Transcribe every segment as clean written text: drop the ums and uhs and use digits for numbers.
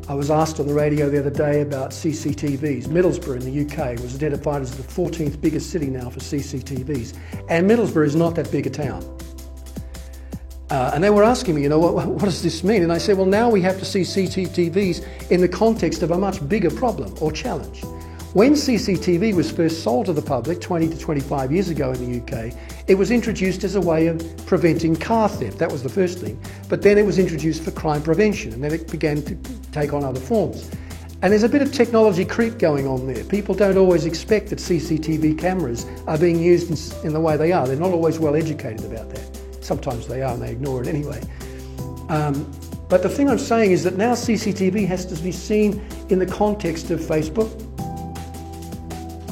I was asked on the radio the other day about CCTVs. Middlesbrough in the UK was identified as the 14th biggest city now for CCTVs. And Middlesbrough is not that big a town. And they were asking me, what does this mean? And I said, well, now we have to see CCTVs in the context of a much bigger problem or challenge. When CCTV was first sold to the public 20 to 25 years ago in the UK, it was introduced as a way of preventing car theft. That was the first thing. But then it was introduced for crime prevention, and then it began to take on other forms. And there's a bit of technology creep going on there. People don't always expect that CCTV cameras are being used in the way they are. They're not always well educated about that. Sometimes they are and they ignore it anyway. But the thing I'm saying is that now CCTV has to be seen in the context of Facebook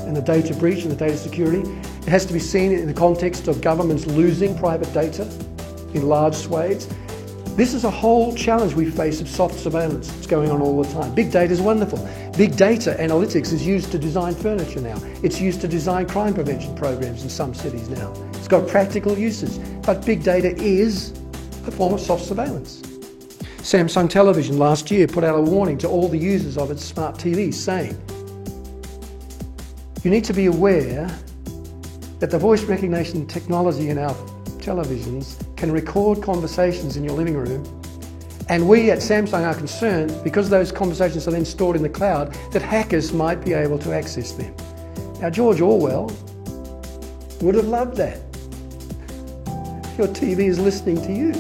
and the data breach and the data security. It has to be seen in the context of governments losing private data in large swathes. This is a whole challenge we face of soft surveillance. It's going on all the time. Big data is wonderful. Big data analytics is used to design furniture now. It's used to design crime prevention programs in some cities now. It's got practical uses. But big data is a form of soft surveillance. Samsung Television last year put out a warning to all the users of its smart TVs saying, you need to be aware that the voice recognition technology in our televisions can record conversations in your living room, and we at Samsung are concerned, because those conversations are then stored in the cloud, that hackers might be able to access them. Now, George Orwell would have loved that. Your TV is listening to you.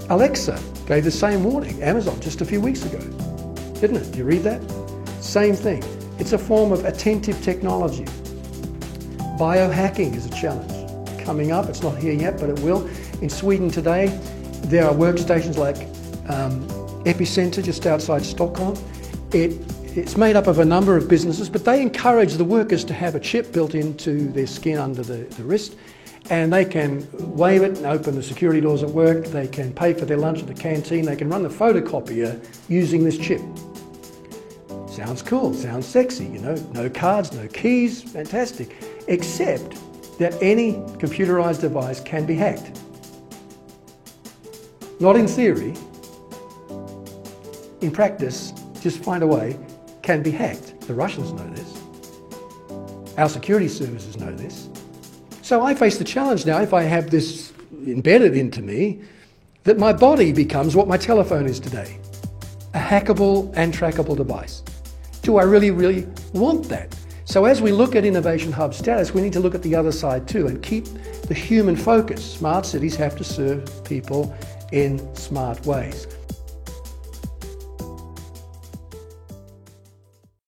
Alexa gave the same warning, Amazon, just a few weeks ago, didn't it? Do you read that? Same thing. It's a form of attentive technology. Biohacking is a challenge coming up. It's not here yet, but it will. In Sweden today, there are workstations like Epicenter just outside Stockholm. It's made up of a number of businesses, but they encourage the workers to have a chip built into their skin under the wrist, and they can wave it and open the security doors at work. They can pay for their lunch at the canteen. They can run the photocopier using this chip. Sounds cool, sounds sexy, no cards, no keys, fantastic. Except that any computerized device can be hacked. Not in theory. In practice, just find a way, can be hacked. The Russians know this. Our security services know this. So I face the challenge now, if I have this embedded into me, that my body becomes what my telephone is today. A hackable and trackable device. Do I really, really want that? So as we look at Innovation Hub status, we need to look at the other side too and keep the human focus. Smart cities have to serve people in smart ways.